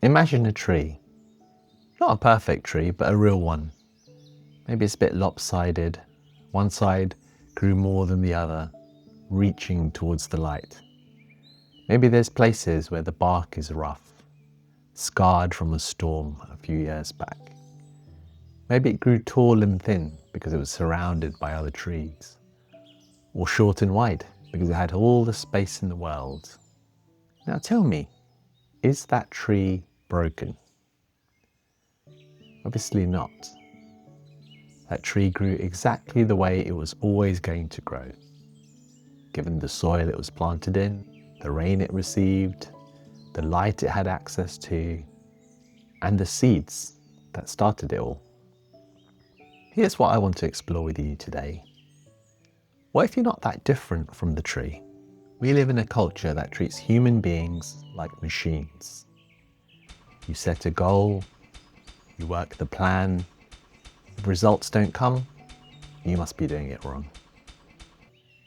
Imagine a tree. Not a perfect tree, but a real one. Maybe it's a bit lopsided. One side grew more than the other, reaching towards the light. Maybe there's places where the bark is rough, scarred from a storm a few years back. Maybe it grew tall and thin because it was surrounded by other trees, or short and wide because it had all the space in the world. Now tell me, is that tree broken? Obviously not. That tree grew exactly the way it was always going to grow, given the soil it was planted in, the rain it received, the light it had access to, and the seeds that started it all. Here's what I want to explore with you today. What if you're not that different from the tree? We live in a culture that treats human beings like machines. You set a goal, you work the plan. If results don't come, you must be doing it wrong.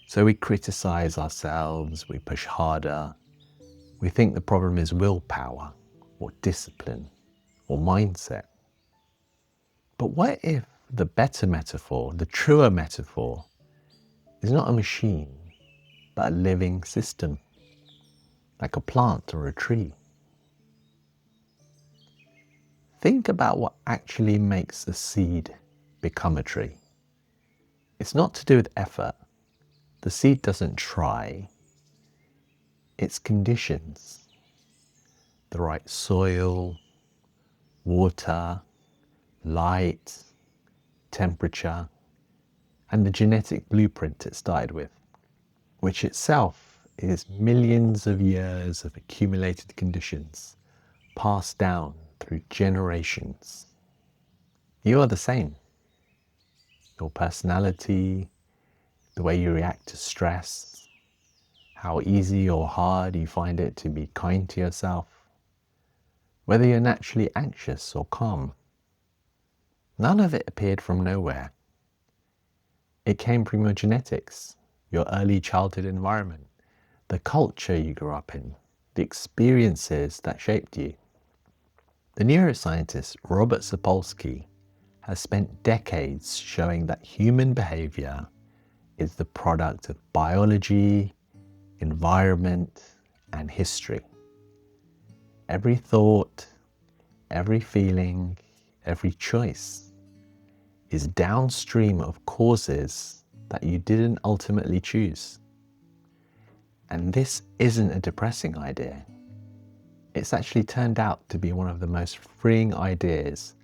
So we criticize ourselves, we push harder. We think the problem is willpower, or discipline, or mindset. But what if the better metaphor, the truer metaphor, is not a machine, but a living system, like a plant or a tree? Think about what actually makes a seed become a tree. It's not to do with effort. The seed doesn't try. It's conditions. The right soil, water, light, temperature, and the genetic blueprint it started with, which itself is millions of years of accumulated conditions passed down through generations. You are the same. Your personality, the way you react to stress, how easy or hard you find it to be kind to yourself, whether you're naturally anxious or calm. None of it appeared from nowhere. It came from your genetics, your early childhood environment, the culture you grew up in, the experiences that shaped you. The neuroscientist Robert Sapolsky has spent decades showing that human behavior is the product of biology, environment, and history. Every thought, every feeling, every choice is downstream of causes that you didn't ultimately choose. And this isn't a depressing idea. It's actually turned out to be one of the most freeing ideas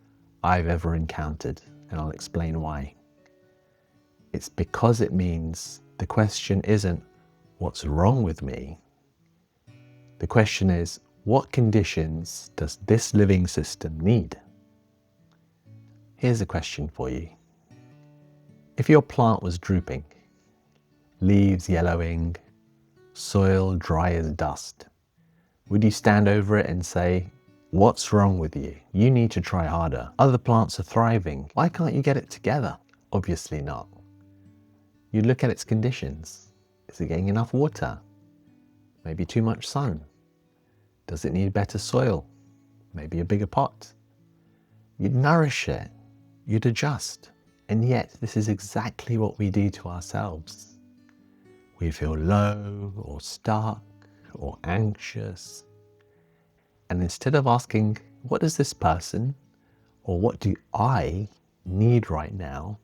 I've ever encountered, and I'll explain why. It's because it means the question isn't, what's wrong with me? The question is, what conditions does this living system need? Here's a question for you. If your plant was drooping, leaves yellowing, soil dry as dust, would you stand over it and say, what's wrong with you? You need to try harder. Other plants are thriving. Why can't you get it together? Obviously not. You'd look at its conditions. Is it getting enough water? Maybe too much sun? Does it need better soil? Maybe a bigger pot? You'd nourish it. You'd adjust. And yet, this is exactly what we do to ourselves. We feel low or stuck or anxious. And instead of asking, what does this person or what do I need right now?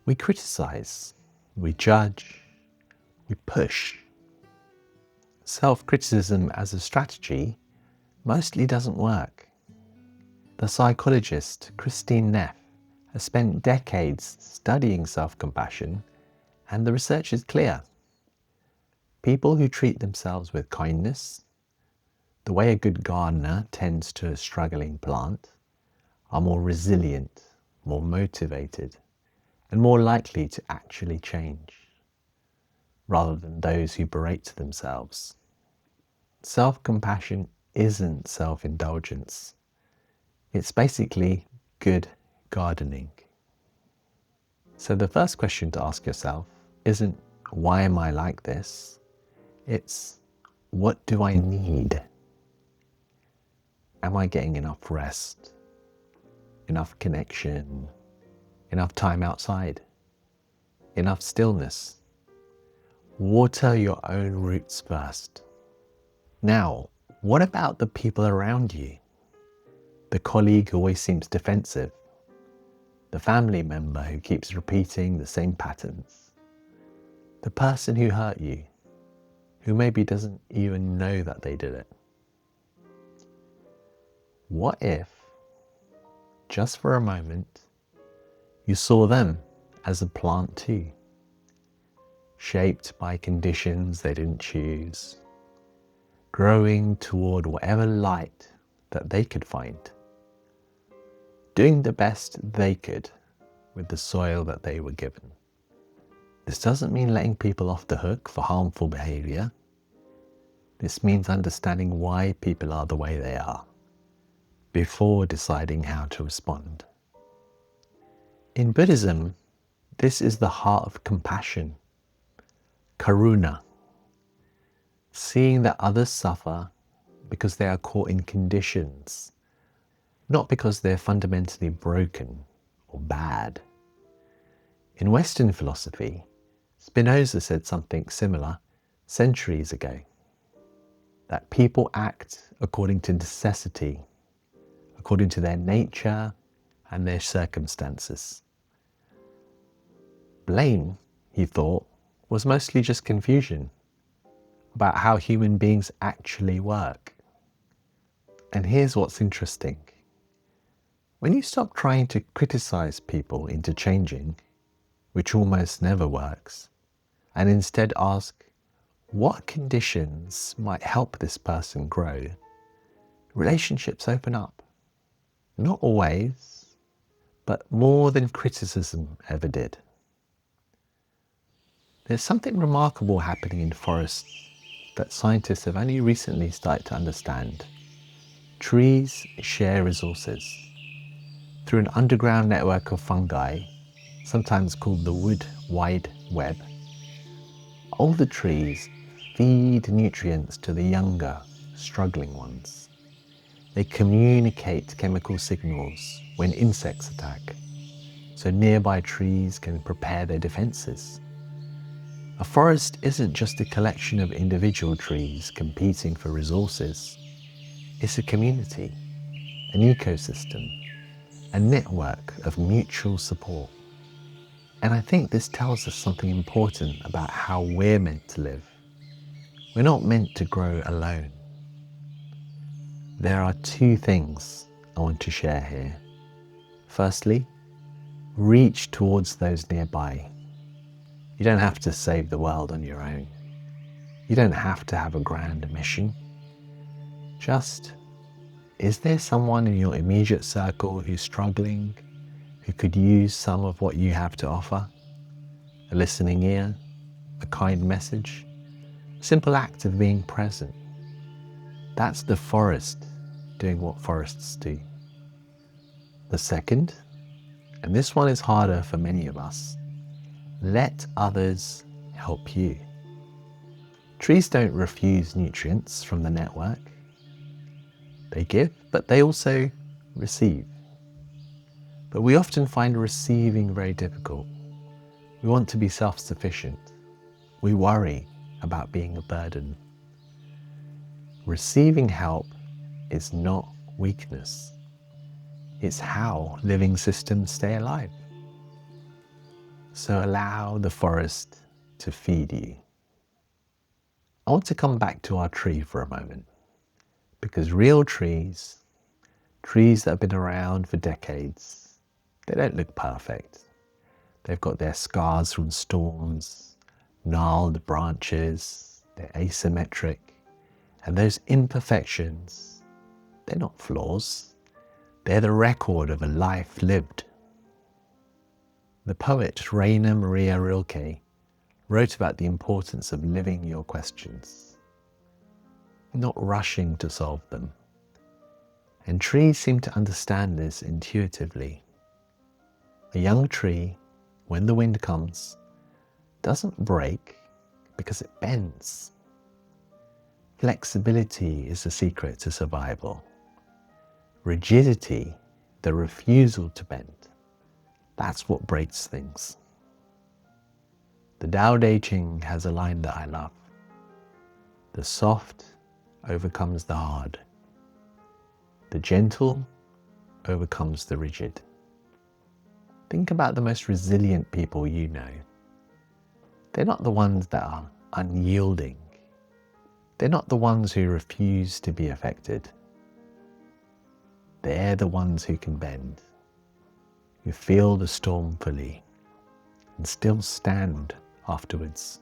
We criticize, we judge, we push. Self-criticism as a strategy mostly doesn't work. The psychologist Christine Neff has spent decades studying self-compassion, and the research is clear. People who treat themselves with kindness, the way a good gardener tends to a struggling plant, are more resilient, more motivated, and more likely to actually change, rather than those who berate themselves. Self-compassion isn't self-indulgence. It's basically good gardening. So the first question to ask yourself isn't, why am I like this? It's, what do I need? Am I getting enough rest, enough connection, enough time outside, enough stillness? Water your own roots first. Now, what about the people around you? The colleague who always seems defensive, the family member who keeps repeating the same patterns, the person who hurt you, who maybe doesn't even know that they did it. What if, just for a moment, you saw them as a plant too, shaped by conditions they didn't choose, growing toward whatever light that they could find, doing the best they could with the soil that they were given. This doesn't mean letting people off the hook for harmful behavior. This means understanding why people are the way they are before deciding how to respond. In Buddhism, this is the heart of compassion, Karuna, seeing that others suffer because they are caught in conditions, not because they're fundamentally broken or bad. In Western philosophy, Spinoza said something similar centuries ago, that people act according to necessity, according to their nature and their circumstances. Blame, he thought, was mostly just confusion about how human beings actually work. And here's what's interesting. When you stop trying to criticize people into changing, which almost never works, and instead ask, what conditions might help this person grow? Relationships open up. Not always, but more than criticism ever did. There's something remarkable happening in forests that scientists have only recently started to understand. Trees share resources. Through an underground network of fungi, sometimes called the wood wide web, older trees feed nutrients to the younger, struggling ones. They communicate chemical signals when insects attack, so nearby trees can prepare their defenses. A forest isn't just a collection of individual trees competing for resources. It's a community, an ecosystem, a network of mutual support. And I think this tells us something important about how we're meant to live. We're not meant to grow alone. There are two things I want to share here. Firstly, reach towards those nearby. You don't have to save the world on your own. You don't have to have a grand mission. Just, is there someone in your immediate circle who's struggling, who could use some of what you have to offer? A listening ear, a kind message, a simple act of being present. That's the forest doing what forests do. The second, and this one is harder for many of us, let others help you. Trees don't refuse nutrients from the network. They give, but they also receive. But we often find receiving very difficult. We want to be self-sufficient. We worry about being a burden. Receiving help is not weakness. It's how living systems stay alive. So allow the forest to feed you. I want to come back to our tree for a moment, because real trees that have been around for decades, they don't look perfect. They've got their scars from storms, gnarled branches, they're asymmetric, and those imperfections, they're not flaws. They're the record of a life lived. The poet Rainer Maria Rilke wrote about the importance of living your questions, not rushing to solve them. And trees seem to understand this intuitively. A young tree, when the wind comes, doesn't break because it bends. Flexibility is the secret to survival. Rigidity, the refusal to bend, that's what breaks things. The Tao Te Ching has a line that I love. The soft overcomes the hard. The gentle overcomes the rigid. Think about the most resilient people you know. They're not the ones that are unyielding. They're not the ones who refuse to be affected. They're the ones who can bend, who feel the storm fully and still stand afterwards.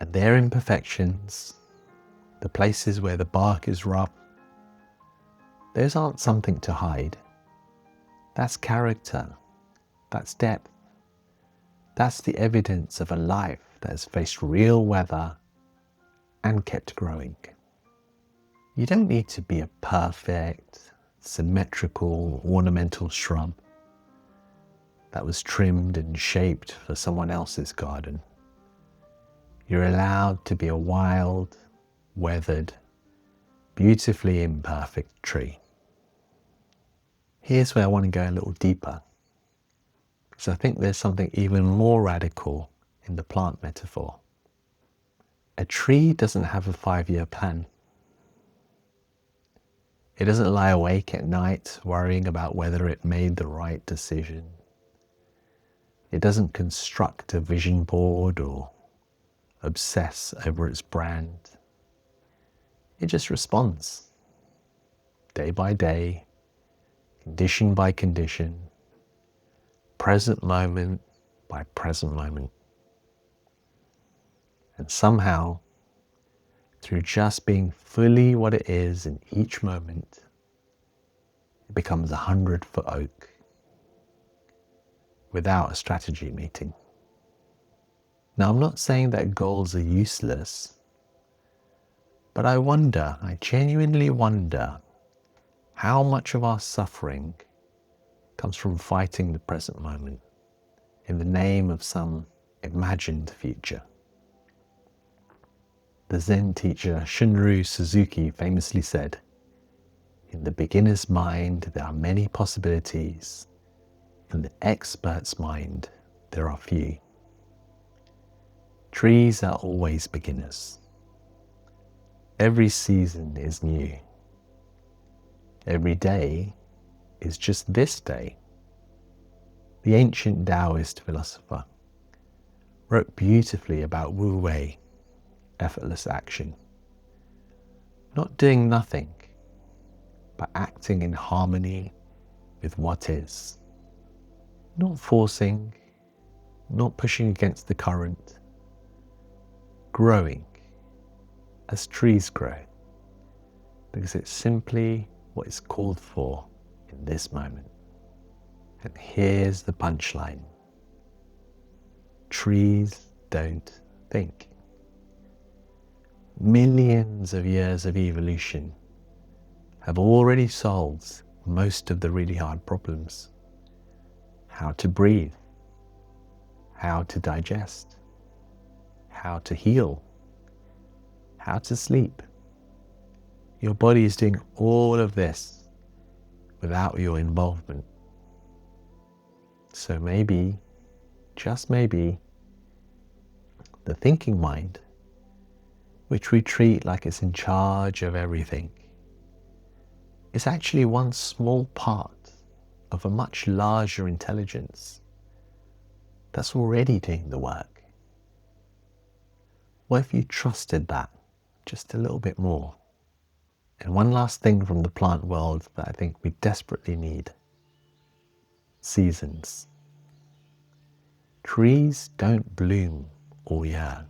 And their imperfections, the places where the bark is rough, those aren't something to hide. That's character. That's depth. That's the evidence of a life that has faced real weather and kept growing. You don't need to be a perfect, symmetrical, ornamental shrub that was trimmed and shaped for someone else's garden. You're allowed to be a wild, weathered, beautifully imperfect tree. Here's where I want to go a little deeper, because I think there's something even more radical in the plant metaphor. A tree doesn't have a 5-year plan. It doesn't lie awake at night worrying about whether it made the right decision. It doesn't construct a vision board or obsess over its brand. It just responds, day by day, condition by condition, present moment by present moment. And somehow, through just being fully what it is in each moment, it becomes 100-foot oak without a strategy meeting. Now, I'm not saying that goals are useless, but I genuinely wonder how much of our suffering comes from fighting the present moment in the name of some imagined future. The Zen teacher Shunryu Suzuki famously said, "In the beginner's mind there are many possibilities, in the expert's mind there are few." Trees are always beginners. Every season is new. Every day is just this day. The ancient Taoist philosopher wrote beautifully about Wu Wei, effortless action. Not doing nothing, but acting in harmony with what is. Not forcing, not pushing against the current. Growing as trees grow, because it's simply what is called for in this moment. And here's the punchline. Trees don't think. Millions of years of evolution have already solved most of the really hard problems. How to breathe, how to digest, how to heal, how to sleep. Your body is doing all of this without your involvement. So maybe, just maybe, the thinking mind, which we treat like it's in charge of everything, is actually one small part of a much larger intelligence that's already doing the work. What if you trusted that just a little bit more? And one last thing from the plant world that I think we desperately need. Seasons. Trees don't bloom all year.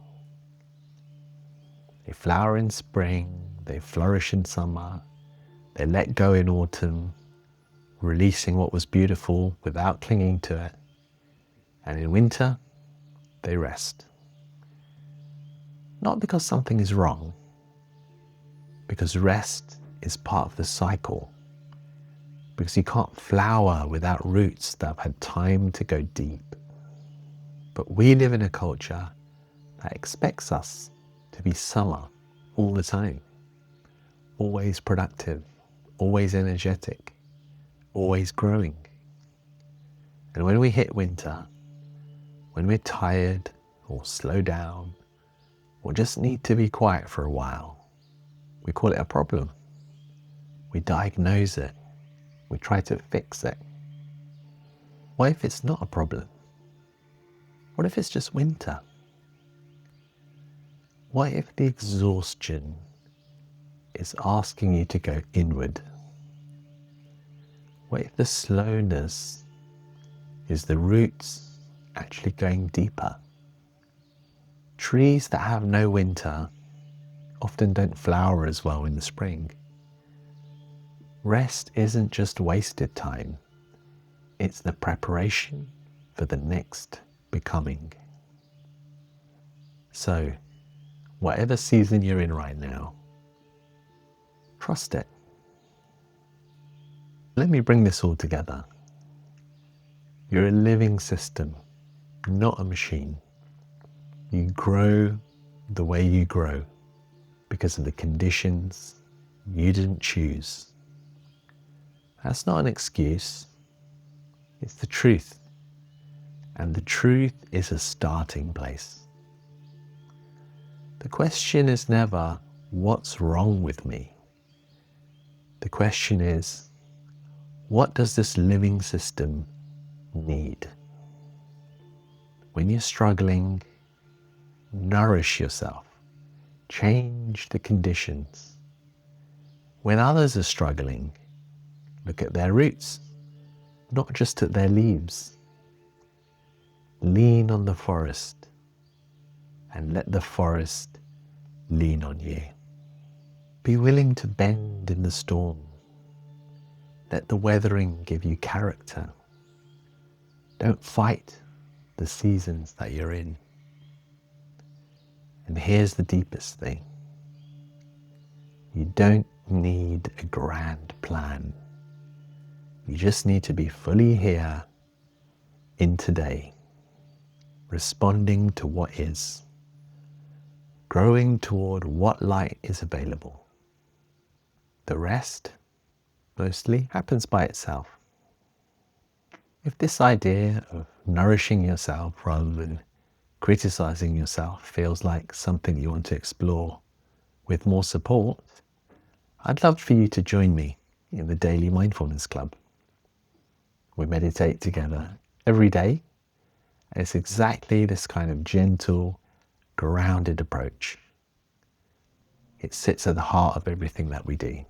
They flower in spring, they flourish in summer, they let go in autumn, releasing what was beautiful without clinging to it. And in winter, they rest. Not because something is wrong, because rest is part of the cycle. Because you can't flower without roots that have had time to go deep. But we live in a culture that expects us to be summer all the time, always productive, always energetic, always growing. And when we hit winter, when we're tired or slow down or just need to be quiet for a while, we call it a problem. We diagnose it. We try to fix it. What if it's not a problem? What if it's just winter? What if the exhaustion is asking you to go inward? What if the slowness is the roots actually going deeper? Trees that have no winter often don't flower as well in the spring. Rest isn't just wasted time, it's the preparation for the next becoming. So, whatever season you're in right now, trust it. Let me bring this all together. You're a living system, not a machine. You grow the way you grow because of the conditions you didn't choose. That's not an excuse, it's the truth. And the truth is a starting place. The question is never, what's wrong with me? The question is, what does this living system need? When you're struggling, nourish yourself. Change the conditions. When others are struggling, look at their roots, not just at their leaves. Lean on the forest and let the forest lean on you. Be willing to bend in the storm. Let the weathering give you character. Don't fight the seasons that you're in. And here's the deepest thing. You don't need a grand plan. You just need to be fully here in today, responding to what is, growing toward what light is available. The rest mostly happens by itself. If this idea of nourishing yourself rather than criticizing yourself feels like something you want to explore with more support, I'd love for you to join me in the Daily Mindfulness Club. We meditate together every day, and it's exactly this kind of gentle, grounded approach. It sits at the heart of everything that we do.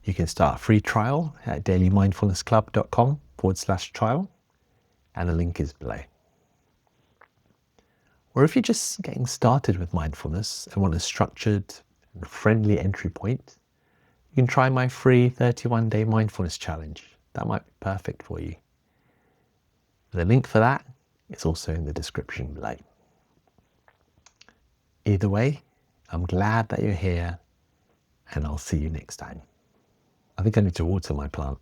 You can start a free trial at dailymindfulnessclub.com/trial, and the link is below. Or if you're just getting started with mindfulness and want a structured and friendly entry point, you can try my free 31-day mindfulness challenge. That might be perfect for you. The link for that is also in the description below. Either way, I'm glad that you're here, and I'll see you next time. I think I need to water my plant.